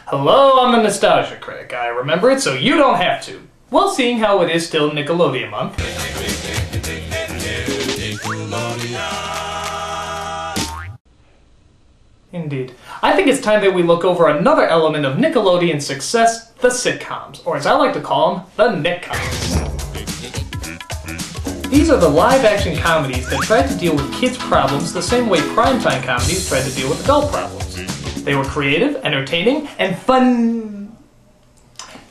Hello, I'm the Nostalgia Critic. I remember it so you don't have to. Well, seeing how it is still Nickelodeon month. Indeed. I think it's time that we look over another element of Nickelodeon's success, the sitcoms, or as I like to call them, the Nickcoms. These are the live-action comedies that try to deal with kids' problems the same way primetime comedies try to deal with adult problems. They were creative, entertaining, and fun...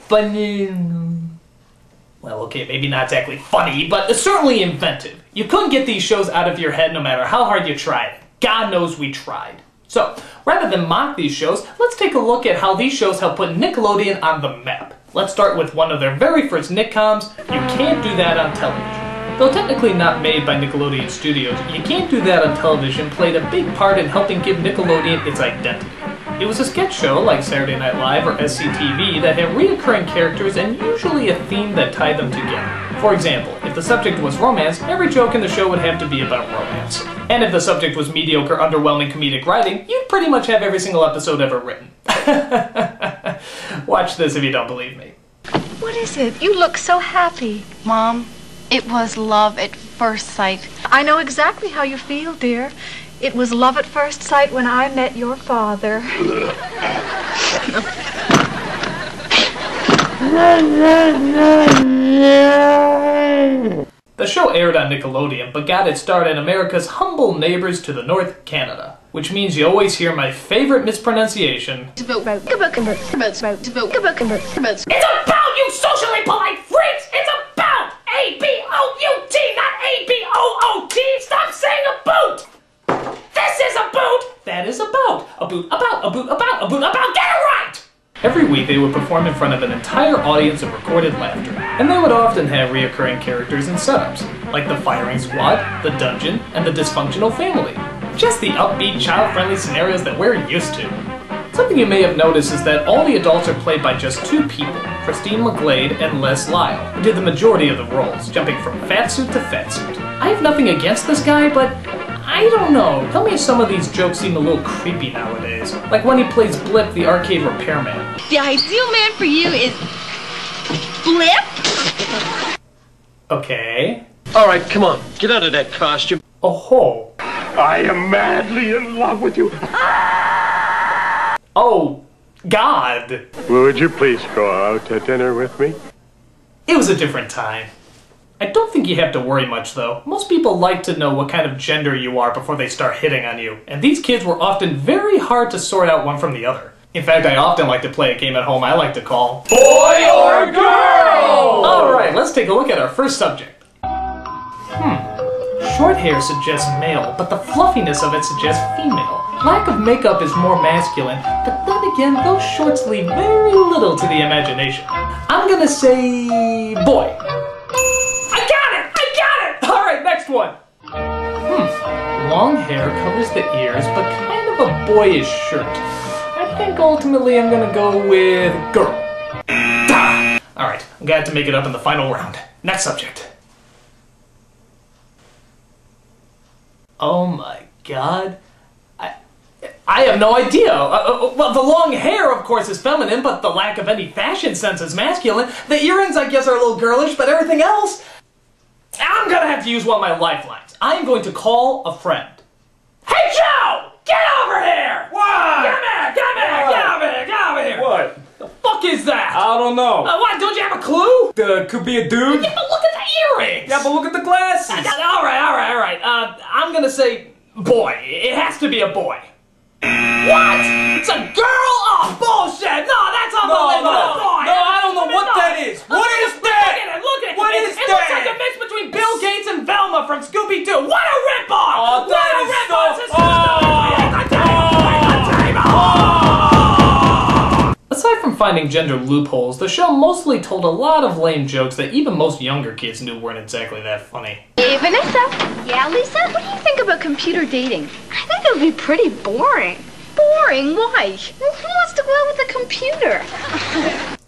Well, okay, maybe not exactly funny, but certainly inventive. You couldn't get these shows out of your head no matter how hard you tried. God knows we tried. So, rather than mock these shows, let's take a look at how these shows help put Nickelodeon on the map. Let's start with one of their very first Nickcoms, You Can't Do That on Television. Though technically not made by Nickelodeon Studios, You Can't Do That on Television played a big part in helping give Nickelodeon its identity. It was a sketch show like Saturday Night Live or SCTV that had recurring characters and usually a theme that tied them together. For example, if the subject was romance, every joke in the show would have to be about romance. And if the subject was mediocre, underwhelming comedic writing, you'd pretty much have every single episode ever written. Watch this if you don't believe me. What is it? You look so happy. Mom, it was love at first sight. I know exactly how you feel, dear. It was love at first sight when I met your father. The show aired on Nickelodeon, but got its start in America's humble neighbors to the north, Canada. Which means you always hear my favorite mispronunciation. It's about, you socially polite freaks! It's about A-B-O-U-T, not A-B-O-O-T! Stop saying a boot! This is a boot! That is about. A boot about, a boot about, a boot about, get it right! Every week they would perform in front of an entire audience of recorded laughter, and they would often have reoccurring characters and setups, like the firing squad, the dungeon, and the dysfunctional family. Just the upbeat, child-friendly scenarios that we're used to. Something you may have noticed is that all the adults are played by just two people, Christine McGlade and Les Lyle, who did the majority of the roles, jumping from fatsuit to fatsuit. I have nothing against this guy, but I don't know. Tell me if some of these jokes seem a little creepy nowadays. Like when he plays Blip, the arcade repairman. The ideal man for you is... Blip? Okay. Alright, come on. Get out of that costume. Oh ho. I am madly in love with you. Oh, God. Would you please go out to dinner with me? It was a different time. I don't think you have to worry much, though. Most people like to know what kind of gender you are before they start hitting on you, and these kids were often very hard to sort out one from the other. In fact, I often like to play a game at home I like to call Boy or Girl! Alright, let's take a look at our first subject. Short hair suggests male, but the fluffiness of it suggests female. Lack of makeup is more masculine, but then again, those shorts leave very little to the imagination. I'm gonna say boy. I got it! Alright, next one. Long hair covers the ears, but kind of a boyish shirt. I think ultimately I'm gonna go with girl. Alright, I'm gonna have to make it up in the final round. Next subject. Oh my God. I have no idea. Well, the long hair, of course, is feminine, but the lack of any fashion sense is masculine. The earrings, I guess, are a little girlish, but everything else... I'm gonna have to use one of my lifelines. I am going to call a friend. Hey, Joe! Get over here! What? Come here! Get over here! What? The fuck is that? I don't know. What? Don't you have a clue? Could be a dude. Yeah, but look at the earrings! Yeah, but look at the glasses. Alright. I'm gonna say boy. It has to be a boy. What? It's a girl? Oh, bullshit! No, that's unbelievable! No, I don't know what that is. What is that? Look at it! What is It that? looks like a mix between Bill Gates and Velma from Scooby-Doo! What a ripoff! Oh, that is so... Aside from finding gender loopholes, the show mostly told a lot of lame jokes that even most younger kids knew weren't exactly that funny. Hey, Vanessa. Yeah, Lisa? What do you think about computer dating? I think it would be pretty boring. Boring? Why? Well, who wants to go out with a computer?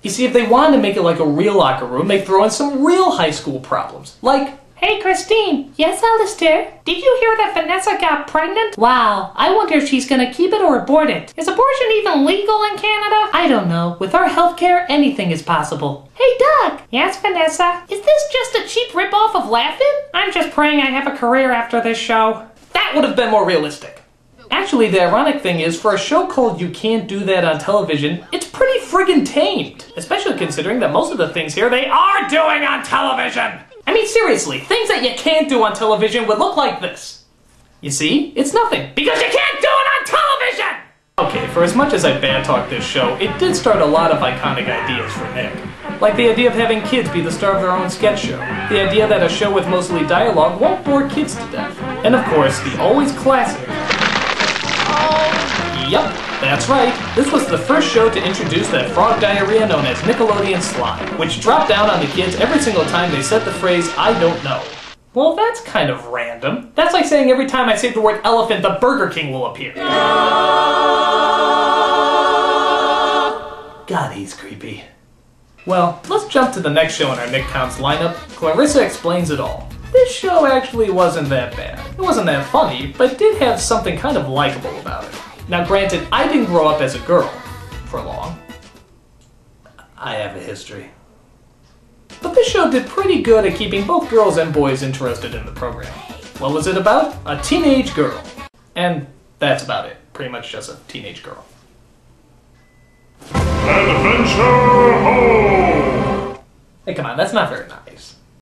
You see, if they wanted to make it like a real locker room, they throw in some real high school problems. Like, Hey, Christine. Yes, Alistair? Did you hear that Vanessa got pregnant? Wow, I wonder if she's gonna keep it or abort it. Is abortion even legal in Canada? I don't know. With our healthcare, anything is possible. Hey, Doug. Yes, Vanessa? Is this just a cheap ripoff of Laugh-In? I'm just praying I have a career after this show. That would have been more realistic. Actually, the ironic thing is, for a show called You Can't Do That on Television, it's pretty friggin' tamed. Especially considering that most of the things here they are doing on television. I mean, seriously, things that you can't do on television would look like this. You see? It's nothing, because you can't do it on television! Okay, for as much as I bad talk this show, it did start a lot of iconic ideas for Nick. Like the idea of having kids be the star of their own sketch show. The idea that a show with mostly dialogue won't bore kids to death. And of course, the always classic... Yep, that's right. This was the first show to introduce that frog diarrhea known as Nickelodeon slime, which dropped down on the kids every single time they said the phrase, "I don't know." Well, that's kind of random. That's like saying every time I say the word elephant, the Burger King will appear. God, he's creepy. Well, let's jump to the next show in our Nickcoms lineup, Clarissa Explains It All. This show actually wasn't that bad. It wasn't that funny, but did have something kind of likable about it. Now granted, I didn't grow up as a girl, for long. I have a history. But this show did pretty good at keeping both girls and boys interested in the program. What was it about? A teenage girl. And that's about it. Pretty much just a teenage girl. Adventure Home! Hey, come on, that's not very nice.